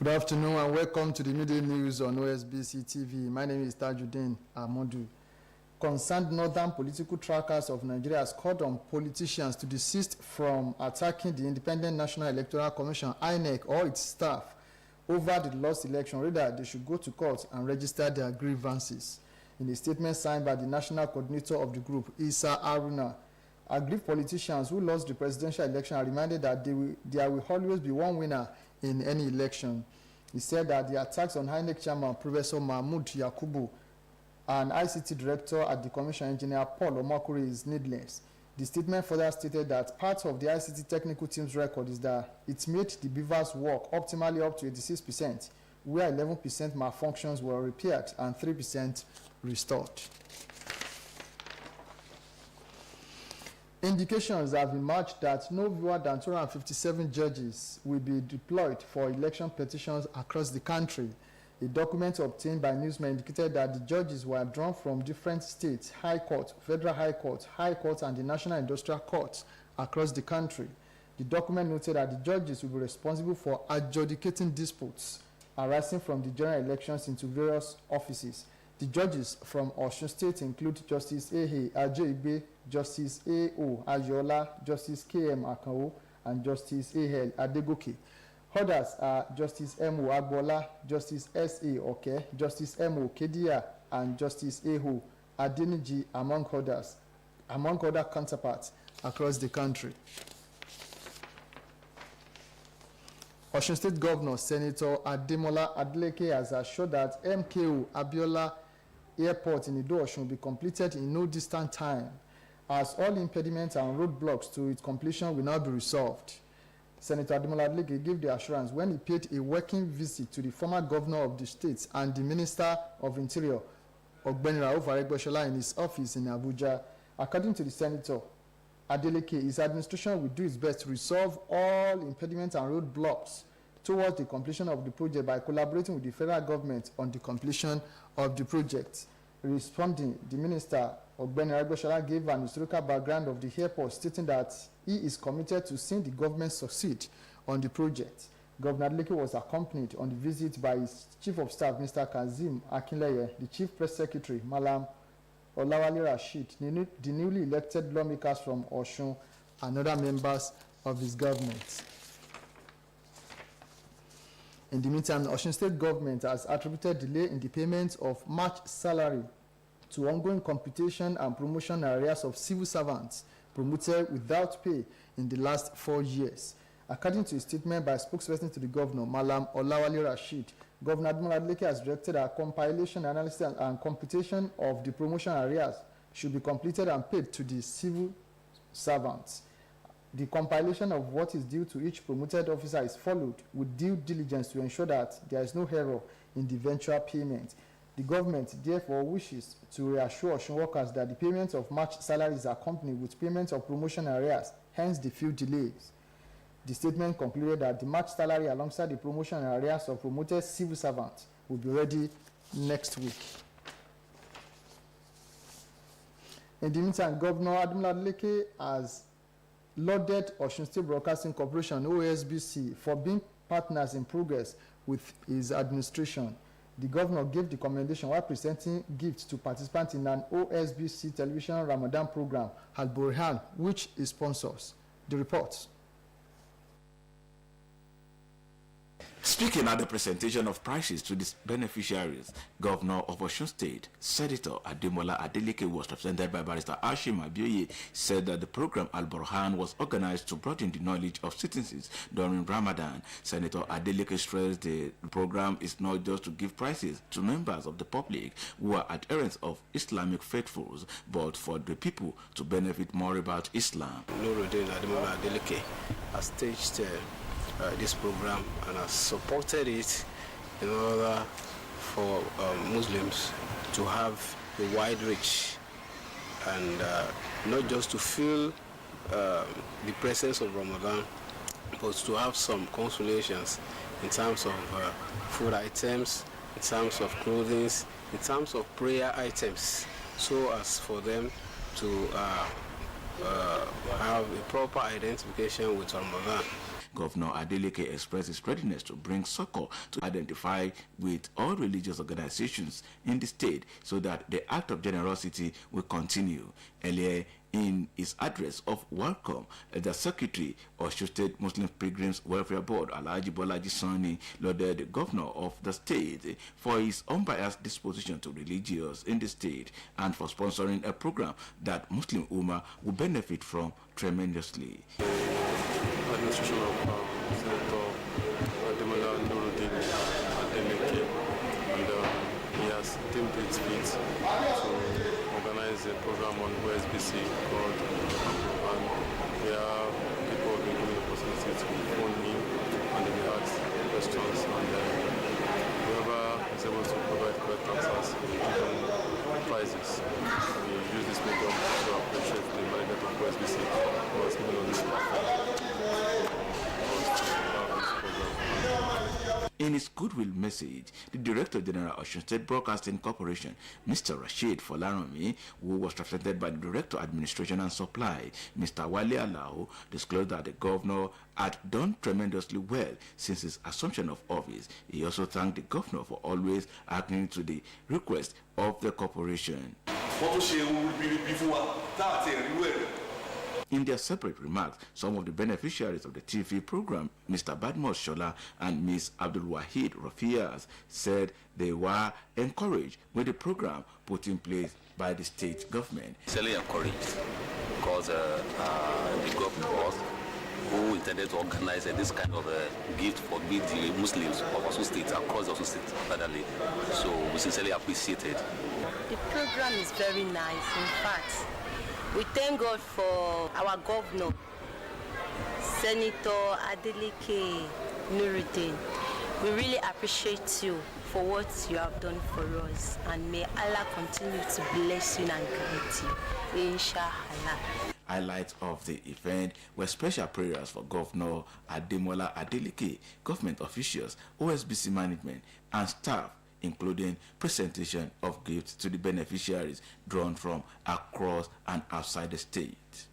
Good afternoon and welcome to the midday news on Osbc TV. My name is Tajuddin Amodu. Concerned northern political trackers of Nigeria has called on politicians to desist from attacking the Independent National Electoral Commission, INEC, or its staff over the lost election. Rather, they should go to court and register their grievances. In a statement signed by the national coordinator of the group, Isa Aruna, aggrieved politicians who lost the presidential election are reminded that there will always be one winner in any election. He said that the attacks on INEC chairman, Professor Mahmoud Yakubu, and ICT director at the commission, engineer Paul Omakure, is needless. The statement further stated that part of the ICT technical team's record is that it made the beavers work optimally up to 86%, where 11% malfunctions were repaired and 3% restored. Indications have emerged that no fewer than 257 judges will be deployed for election petitions across the country. A document obtained by newsmen indicated that the judges were drawn from different states, High Court, Federal High Court, and the National Industrial Courts across the country. The document noted that the judges will be responsible for adjudicating disputes arising from the general elections into various offices. The judges from Osun State include Justice A.H. Ajoigbe, Justice A.O. Ayola, Justice K.M. Akanwo, and Justice A.L. Adegoke. Others are Justice M.O. Agbola, Justice S.A. Oke, Justice M.O. Kedia, and Justice A.O. Adeniji, among other counterparts across the country. Osun State Governor Senator Ademola Adeleke has assured that MKO Abiola Airport in Ido-Osun will be completed in no distant time, as all impediments and roadblocks to its completion will now be resolved. Senator Ademola Adeleke gave the assurance when he paid a working visit to the former governor of the state and the Minister of Interior, Ogbeni Rauf Aregbesola, in his office in Abuja. According to the senator, Adeleke, his administration will do its best to resolve all impediments and roadblocks towards the completion of the project by collaborating with the federal government on the completion of the project. Responding, the minister, Ogbeni Aregbesola, gave an historical background of the airport, stating that he is committed to seeing the government succeed on the project. Governor Adeleke was accompanied on the visit by his Chief of Staff, Mr. Kazim Akinleye, the Chief Press Secretary, Malam Olawale Rashid, the newly elected lawmakers from Osun, and other members of his government. In the meantime, the Osun State government has attributed delay in the payment of March salary to ongoing computation and promotion areas of civil servants promoted without pay in the last 4 years. According to a statement by a spokesperson to the governor, Malam Olawale Rashid, Governor Ademola Adeleke has directed a compilation, analysis, and computation of the promotion areas should be completed and paid to the civil servants. The compilation of what is due to each promoted officer is followed with due diligence to ensure that there is no error in the eventual payment. The government therefore wishes to reassure Osun workers that the payment of March salaries are accompanied with payment of promotion areas, hence the few delays. The statement concluded that the March salary alongside the promotion areas of promoted civil servants will be ready next week. In the meantime, Governor Ademola Adeleke has lauded Osun State Broadcasting Corporation, OSBC, for being partners in progress with his administration. The governor gave the commendation while presenting gifts to participants in an OSBC television Ramadan program, Al Burhan, which he sponsors. The report. Speaking at the presentation of prizes to the beneficiaries, Governor of Osun State, Senator Ademola Adeleke, was represented by Barrister Hashim Abioye, said that the program Al Burhan was organized to broaden the knowledge of citizens during Ramadan. Senator Adeleke stressed the program is not just to give prizes to members of the public who are adherents of Islamic faithfuls, but for the people to benefit more about Islam. Nuruddin Ademola Adeleke has staged this program and has supported it in order for Muslims to have a wide reach and not just to feel the presence of Ramadan, but to have some consolations in terms of food items, in terms of clothing, in terms of prayer items, so as for them to have a proper identification with Ramadan. Governor Adeleke expressed his readiness to bring succor to identify with all religious organizations in the state so that the act of generosity will continue. Earlier in his address of welcome, the Secretary of State Muslim Pilgrims Welfare Board, Alhaji Bolaji Sani, lauded the governor of the state for his unbiased disposition to religious in the state and for sponsoring a program that Muslim Ummah will benefit from tremendously. Administration of Senator Ademola Adeleke, and he has deemed it fit to organize a program on Osbc called, and where people have been given the opportunity to phone in and they will ask questions, and whoever is able to provide correct answers will give them prizes. We use this medium to appreciate the management of Osbc who has given on this platform. In his goodwill message, the Director General of Osun State Broadcasting Corporation, Mr. Rashid Folaranmi, who was represented by the Director Administration and Supply, Mr. Wale Alao, disclosed that the governor had done tremendously well since his assumption of office. He also thanked the governor for always agreeing to the request of the corporation. In their separate remarks, some of the beneficiaries of the TV program, Mr. Badmos Shola and Ms. Abdul Wahid Rafias, said they were encouraged with the program put in place by the state government. Certainly encouraged because the government who intended to organize this kind of gift for the Muslims of Osun State across Osun State, finally. So we sincerely appreciate it. The program is very nice, in fact. We thank God for our governor, Senator Adeleke Nuruddin. We really appreciate you for what you have done for us, and may Allah continue to bless you and guide you, inshallah. Highlights of the event were special prayers for Governor Ademola Adeleke, government officials, Osbc management, and staff, including presentation of gifts to the beneficiaries drawn from across and outside the state.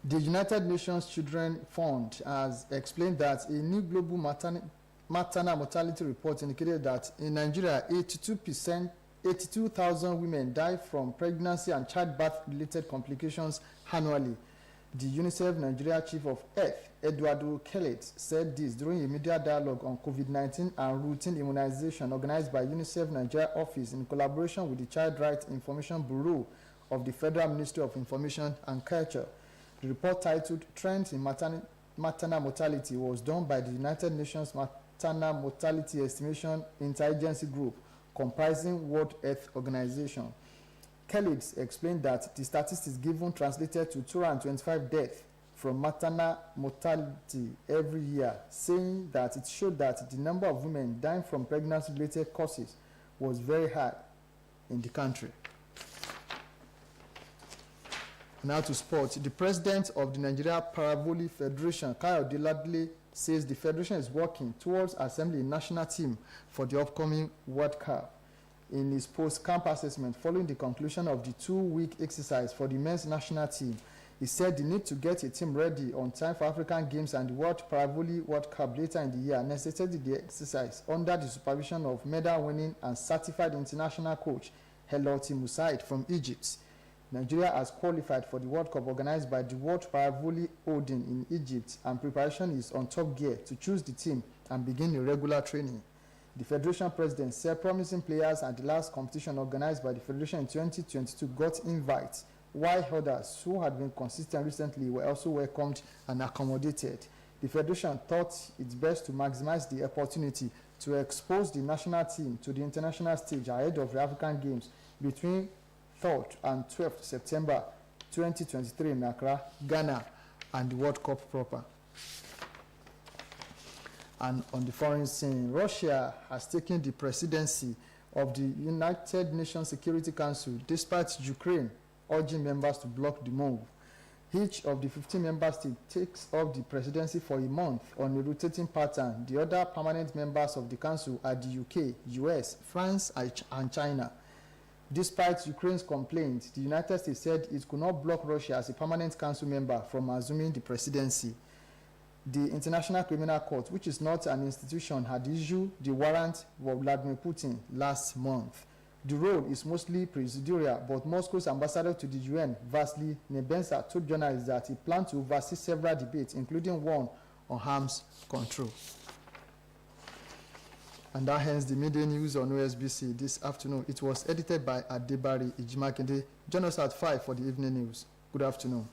The United Nations Children Fund has explained that a new global maternal mortality report indicated that in Nigeria, 82,000 women die from pregnancy and childbirth-related complications annually. The UNICEF Nigeria Chief of Earth, Eduardo Kellet, said this during a media dialogue on COVID-19 and routine immunization organized by UNICEF Nigeria office in collaboration with the Child Rights Information Bureau of the Federal Ministry of Information and Culture. The report, titled Trends in Maternal Mortality, was done by the United Nations Maternal Mortality Estimation Interagency Group, comprising World Health Organization. Kelly explained that the statistics given translated to 225 deaths from maternal mortality every year, saying that it showed that the number of women dying from pregnancy-related causes was very high in the country. Now to sports. The president of the Nigeria Paravolley Federation, Kayode Ladle, says the federation is working towards assembling a national team for the upcoming World Cup. In his post-camp assessment following the conclusion of the 2-week exercise for the men's national team, he said the need to get a team ready on time for African Games and the World Paravolley World Cup later in the year necessitated the exercise under the supervision of medal-winning and certified international coach Heloti Musaid from Egypt. Nigeria has qualified for the World Cup organized by the World Paravolley Holding in Egypt, and preparation is on top gear to choose the team and begin irregular training. The Federation President said promising players at the last competition organized by the Federation in 2022 got invites, while others who had been consistent recently were also welcomed and accommodated. The Federation thought it best to maximize the opportunity to expose the national team to the international stage ahead of the African Games between 3rd and 12th September 2023 in Accra, Ghana, and the World Cup proper. And on the foreign scene, Russia has taken the presidency of the United Nations Security Council despite Ukraine urging members to block the move. Each of the 15 member states takes up the presidency for a month on a rotating pattern. The other permanent members of the council are the UK, US, France, and China. Despite Ukraine's complaint, the United States said it could not block Russia as a permanent council member from assuming the presidency. The International Criminal Court, which is not an institution, had issued the warrant for Vladimir Putin last month. The role is mostly procedural, but Moscow's ambassador to the UN, Vasily Nebenza, told journalists that he planned to oversee several debates, including one on arms control. And that ends the midday news on OSBC this afternoon. It was edited by Adebari Ijimakinde. Join us at 5 for the evening news. Good afternoon.